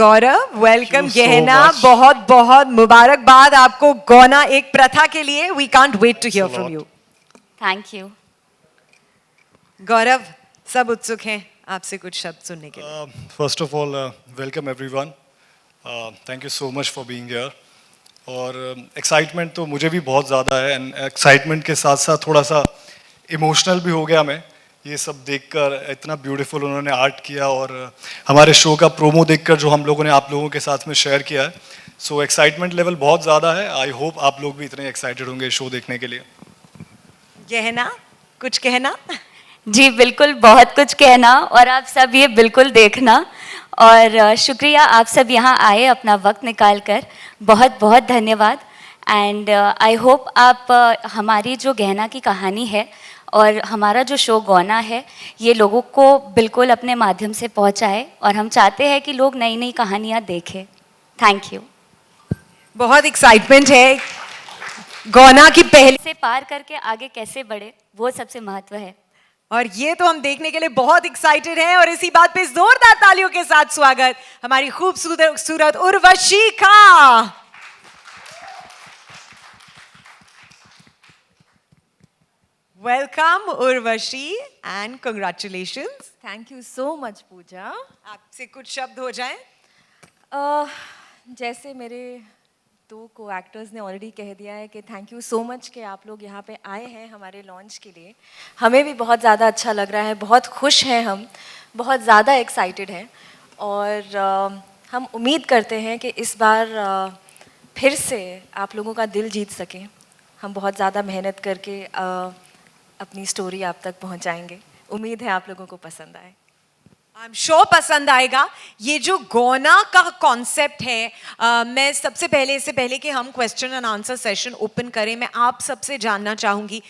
Gaurav, welcome Thank you so गहना, much. बहुत बहुत मुबारकबाद आपको गौना एक प्रथा के लिए. We can't wait to hear Thanks a from lot. you. Thank you. Gaurav, सब उत्सुक हैं आपसे कुछ शब्द सुनने के लिए. First of all, welcome everyone. Thank you so much for being here. और एक्साइटमेंट तो मुझे भी बहुत ज़्यादा है एंड एक्साइटमेंट के साथ साथ थोड़ा सा इमोशनल भी हो गया मैं ये सब देखकर. इतना ब्यूटीफुल उन्होंने आर्ट किया और हमारे शो का प्रोमो देखकर जो हम लोगों ने आप लोगों के साथ में शेयर किया है. सो एक्साइटमेंट लेवल बहुत ज़्यादा है. आई होप आप लोग भी इतने एक्साइटेड होंगे शो देखने के लिए. गहना, कुछ कहना? जी बिल्कुल, बहुत कुछ कहना और आप सब ये बिल्कुल देखना. और शुक्रिया आप सब यहाँ आए अपना वक्त निकाल कर. बहुत बहुत धन्यवाद. एंड आई होप आप हमारी जो गहना की कहानी है और हमारा जो शो गौना है ये लोगों को बिल्कुल अपने माध्यम से पहुँचाए. और हम चाहते हैं कि लोग नई नई कहानियाँ देखें. Thank you. बहुत एक्साइटमेंट है. गौना की पहली से पार करके आगे कैसे बढ़े वो सबसे महत्व है. और ये तो हम देखने के लिए बहुत एक्साइटेड हैं. और इसी बात पे जोरदार तालियों के साथ स्वागत हमारी खूबसूरत उर्वशी का. Welcome Urvashi and congratulations. Thank you so much Pooja. आपसे कुछ शब्द हो जाएं. जैसे मेरे दो को एक्टर्स ने ऑलरेडी कह दिया है कि थैंक यू सो मच कि आप लोग यहाँ पे आए हैं हमारे लॉन्च के लिए. हमें भी बहुत ज़्यादा अच्छा लग रहा है. बहुत खुश हैं हम. बहुत ज़्यादा एक्साइटेड हैं. और हम उम्मीद करते हैं कि इस बार फिर से आप लोगों का दिल जीत सकें. हम बहुत ज़्यादा मेहनत करके अपनी स्टोरी आप तक पहुँचाएंगे. उम्मीद है आप लोगों को पसंद आए. आई एम श्योर पसंद आएगा. ये जो गौना का कॉन्सेप्ट है, मैं सबसे पहले इससे पहले कि हम question and answer session open करें, मैं आप सबसे जानना चाहूँगी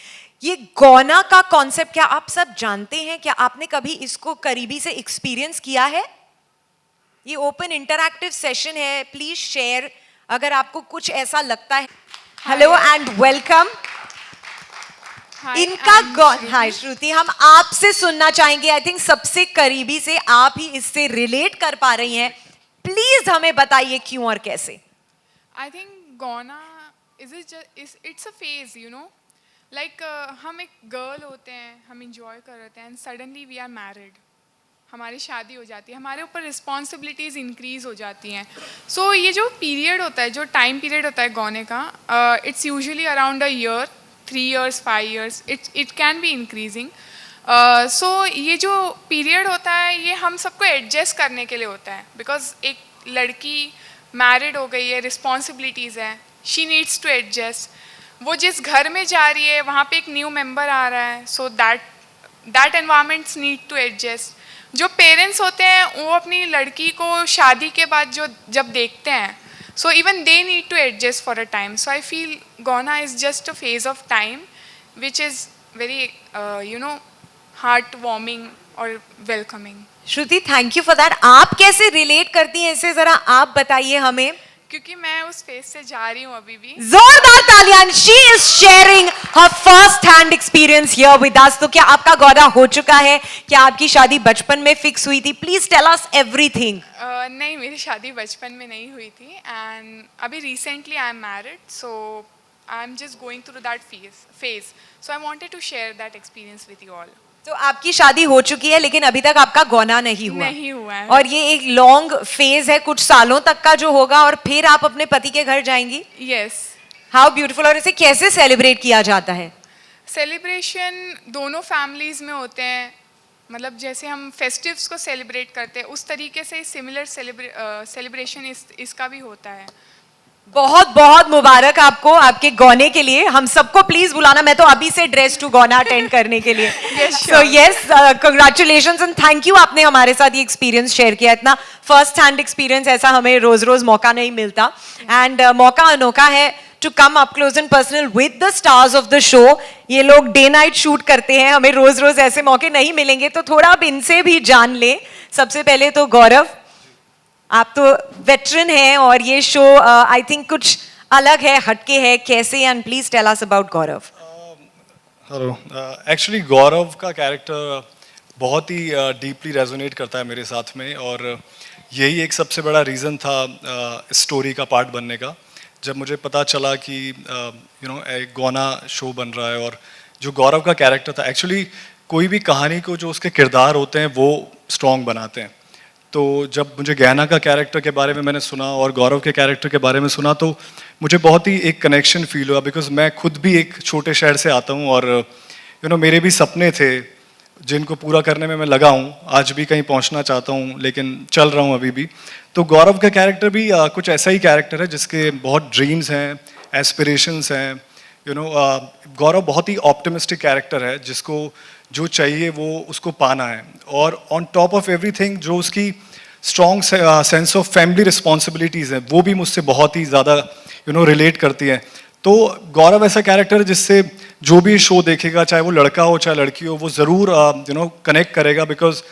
ये गौना का कॉन्सेप्ट क्या आप सब जानते हैं? क्या आपने कभी इसको करीबी से एक्सपीरियंस किया है? ये ओपन इंटरैक्टिव सेशन है. प्लीज शेयर अगर आपको कुछ ऐसा लगता है. Hello and welcome. इनका हाय श्रुति, हम आपसे सुनना चाहेंगे. आई थिंक सबसे करीबी से आप ही इससे रिलेट कर पा रही हैं. प्लीज हमें बताइए क्यों और कैसे. आई थिंक गौना it's a phase, you know, like हम एक गर्ल होते हैं, हम इंजॉय कर रहे हैं and suddenly we are married. हमारी शादी हो जाती है, हमारे ऊपर रिस्पॉन्सिबिलिटीज़ इंक्रीज़ हो जाती हैं. सो ये जो पीरियड होता है, जो टाइम पीरियड होता है गौने का, it's usually around a year, 3 years, 5 years, it can be increasing. So ये जो पीरियड होता है ये हम सबको एडजस्ट करने के लिए होता है. बिकॉज एक लड़की मैरिड हो गई है, रिस्पॉन्सिबिलिटीज़ हैं, शी नीड्स टू एडजस्ट. वो जिस घर में जा रही है वहाँ पे एक न्यू मेंबर आ रहा है. So that environments need to adjust. जो पेरेंट्स होते हैं वो अपनी लड़की को शादी के बाद जब देखते हैं, so even they need to adjust for a time. So I feel Gauna is just a phase of time which is very heartwarming or welcoming. Shruti, thank you for that. आप कैसे रिलेट करती हैं इसे, जरा आप बताइए हमें. क्योंकि मैं उस फेज से जा रही हूँ अभी भी. जोरदार तालियां. She is sharing her first hand experience here with us. तो क्या आपका गौना हो चुका है? क्या आपकी शादी बचपन में फिक्स हुई थी? Please tell us everything. नहीं, मेरी शादी बचपन में नहीं हुई थी एंड अभी recently I am married. So I am just going through that phase. So I wanted to share that experience with you all. तो आपकी शादी हो चुकी है लेकिन अभी तक आपका गौना नहीं हुआ है. और ये एक लॉन्ग फेज है, कुछ सालों तक का जो होगा, और फिर आप अपने पति के घर जाएंगी. यस. How beautiful. और इसे कैसे सेलिब्रेट किया जाता है? सेलिब्रेशन दोनों फैमिलीज में होते हैं. मतलब जैसे हम फेस्टिव्स को सेलिब्रेट करते हैं उस तरीके से सिमिलर सेलिब्रेशन इसका भी होता है. बहुत बहुत मुबारक आपको आपके गौने के लिए. हम सबको प्लीज बुलाना, मैं तो अभी से ड्रेस टू गौना अटेंड करने के लिए. So yes, congratulations and thank you. आपने हमारे साथ ये एक्सपीरियंस शेयर किया. इतना फर्स्ट हैंड एक्सपीरियंस ऐसा हमें रोज रोज मौका नहीं मिलता. एंड मौका अनोखा है to come up close and personal with the stars of the show. ये लोग डे नाइट शूट करते हैं, हमें रोज रोज ऐसे मौके नहीं मिलेंगे. तो थोड़ा आप इनसे भी जान लें. सबसे पहले तो गौरव, आप तो वेटरन हैं और ये शो आई थिंक कुछ अलग है, हटके है. कैसे? And please tell us about Gaurav. Hello. Actually Gaurav का कैरेक्टर बहुत ही डीपली रेजोनेट करता है मेरे साथ में. और यही एक सबसे बड़ा रीज़न था स्टोरी का पार्ट बनने का। जब मुझे पता चला कि एक गौना शो बन रहा है और जो गौरव का कैरेक्टर था, एक्चुअली कोई भी कहानी को जो उसके किरदार होते हैं वो स्ट्रॉन्ग बनाते हैं। तो जब मुझे गहना का कैरेक्टर के बारे में मैंने सुना और गौरव के कैरेक्टर के बारे में सुना तो मुझे बहुत ही एक कनेक्शन फील हुआ, बिकॉज मैं खुद भी एक छोटे शहर से आता हूँ और मेरे भी सपने थे जिनको पूरा करने में मैं लगा हूँ, आज भी कहीं पहुँचना चाहता हूँ लेकिन चल रहा हूँ अभी भी। तो गौरव का कैरेक्टर भी कुछ ऐसा ही कैरेक्टर है जिसके बहुत ड्रीम्स हैं, एस्पिरेशंस हैं। गौरव बहुत ही ऑप्टिमिस्टिक कैरेक्टर है जिसको जो चाहिए वो उसको पाना है, और ऑन टॉप ऑफ एवरीथिंग जो उसकी strong sense of family responsibilities हैं वो भी मुझसे बहुत ही ज़्यादा रिलेट करती हैं। तो गौरव ऐसा कैरेक्टर है जिससे जो भी शो देखेगा, चाहे वो लड़का हो चाहे लड़की हो, वो ज़रूर कनेक्ट करेगा, बिकॉज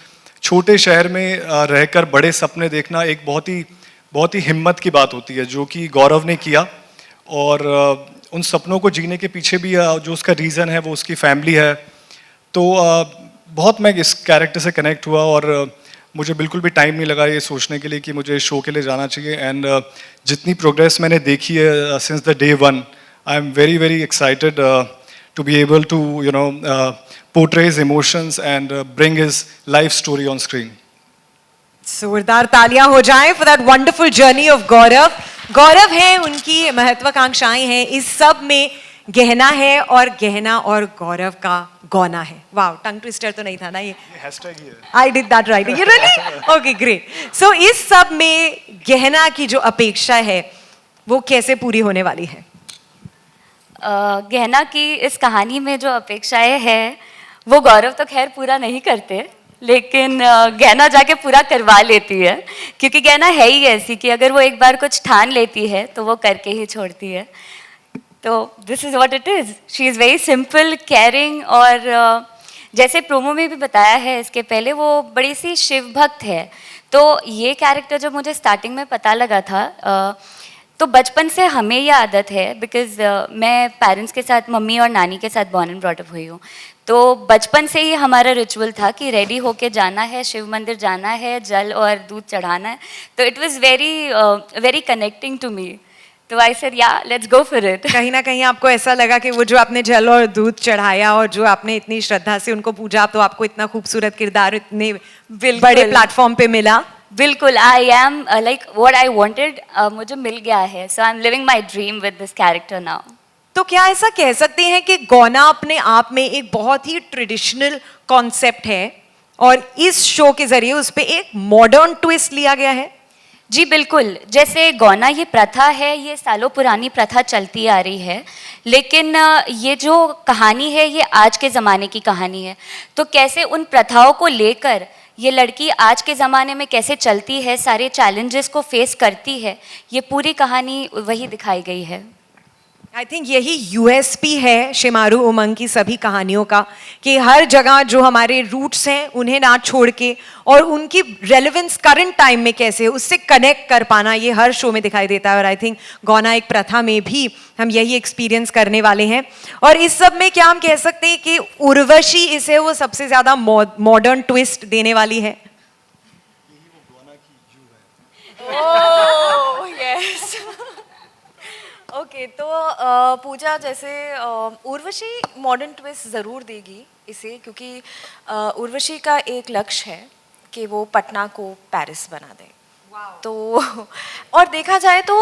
छोटे शहर में रहकर बड़े सपने देखना एक बहुत ही हिम्मत की बात होती है, जो कि गौरव ने किया। और उन सपनों को जीने के पीछे भी जो उसका रीज़न है वो उसकी फैमिली है। तो बहुत मैं इस कैरेक्टर से कनेक्ट हुआ और मुझे बिल्कुल भी टाइम नहीं लगा ये सोचने के लिए कि मुझे शो के लिए जाना चाहिए। एंड जितनी प्रोग्रेस मैंने देखी है since the day one, I am very excited to be able to portray his emotions and bring his life story on screen. जोरदार तालियां हो जाएं for that wonderful journey of Gaurav. Gaurav है, उनकी महत्वाकांक्षाएं हैं, इस सब में गहना है और गहना और गौरव का गौना है। वाओ, टंग ट्विस्टर तो नहीं था ना ये? हैशटैग ही है। I did that right, you really? Okay, great. So इस सब में गहना की जो अपेक्षा है वो कैसे पूरी होने वाली है? गहना की इस कहानी में जो अपेक्षाएं हैं वो गौरव तो खैर पूरा नहीं करते, लेकिन गहना जाके पूरा करवा लेती है, क्योंकि गहना है ही ऐसी कि अगर वो एक बार कुछ ठान लेती है तो वो करके ही छोड़ती है। तो this is what it is, she is very simple, caring, और जैसे प्रोमो में भी बताया है इसके पहले, वो बड़ी सी शिव भक्त है। तो ये कैरेक्टर जब मुझे स्टार्टिंग में पता लगा था तो बचपन से हमें ये आदत है, बिकॉज़ मैं पेरेंट्स के साथ, मम्मी और नानी के साथ बॉर्न एंड ब्रॉट अप हुई हूँ। तो बचपन से ही हमारा रिचुअल था कि रेडी होके जाना है, शिव मंदिर जाना है, जल और दूध चढ़ाना है। तो it was very connecting to me. तो I said yeah let's go for it. कहीं ना कहीं आपको ऐसा लगा कि वो जो आपने जल और दूध चढ़ाया और जो आपने इतनी श्रद्धा से उनको पूजा, तो आपको इतना खूबसूरत किरदार इतने बड़े प्लेटफॉर्म पे मिला? बिल्कुल, I am like what I wanted, मुझे मिल गया है। So I am living my dream with this character now. तो क्या ऐसा कह सकते हैं कि गौना अपने आप में एक बहुत ही ट्रेडिशनल कॉन्सेप्ट है और इस शो के जरिए उस पर एक मॉडर्न ट्विस्ट लिया गया है? जी बिल्कुल, जैसे गौना ये प्रथा है, ये सालों पुरानी प्रथा चलती आ रही है, लेकिन ये जो कहानी है ये आज के ज़माने की कहानी है। तो कैसे उन प्रथाओं को लेकर ये लड़की आज के ज़माने में कैसे चलती है, सारे चैलेंजेस को फेस करती है, ये पूरी कहानी वही दिखाई गई है। आई थिंक यही यूएसपी है शिमारू उमंग की सभी कहानियों का, कि हर जगह जो हमारे रूट्स हैं उन्हें ना छोड़ के और उनकी रेलेवेंस करंट टाइम में कैसे उससे कनेक्ट कर पाना, ये हर शो में दिखाई देता है। और आई थिंक गौना एक प्रथा में भी हम यही एक्सपीरियंस करने वाले हैं। और इस सब में क्या हम कह सकते हैं कि उर्वशी इसे वो सबसे ज़्यादा मॉडर्न ट्विस्ट देने वाली है? यस। ओके, तो पूजा, जैसे उर्वशी मॉडर्न ट्विस्ट ज़रूर देगी इसे, क्योंकि उर्वशी का एक लक्ष्य है कि वो पटना को पेरिस बना दे। तो और देखा जाए तो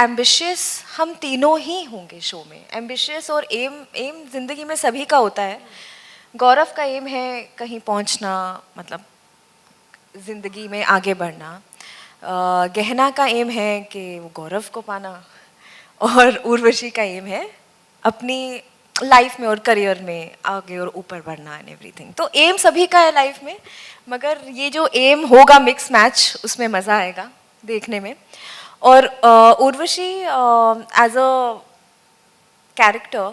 एम्बिशियस हम तीनों ही होंगे शो में। एम्बिशियस और एम जिंदगी में सभी का होता है। गौरव का एम है कहीं पहुंचना, मतलब ज़िंदगी में आगे बढ़ना। गहना का एम है कि वो गौरव को पाना, और उर्वशी का एम है अपनी लाइफ में और करियर में आगे और ऊपर बढ़ना एंड एवरीथिंग। तो एम सभी का है लाइफ में, मगर ये जो एम होगा मिक्स मैच, उसमें मज़ा आएगा देखने में। और उर्वशी एज अ कैरेक्टर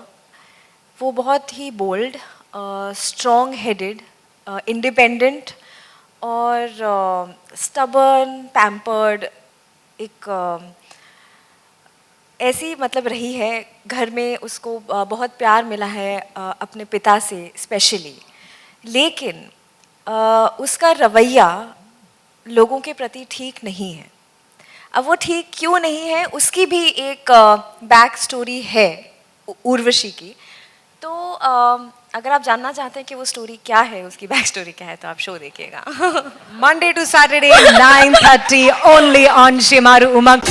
वो बहुत ही बोल्ड, स्ट्रॉन्ग हेडेड, इंडिपेंडेंट और स्टबर्न, पैम्पर्ड, एक ऐसी मतलब रही है। घर में उसको बहुत प्यार मिला है अपने पिता से स्पेशली, लेकिन उसका रवैया लोगों के प्रति ठीक नहीं है। अब वो ठीक क्यों नहीं है उसकी भी एक बैक स्टोरी है उर्वशी की। तो अगर आप जानना चाहते हैं कि वो स्टोरी क्या है, उसकी बैक स्टोरी क्या है, तो आप शो देखिएगा। Monday to Saturday 9:30 only on Shimaru Umang.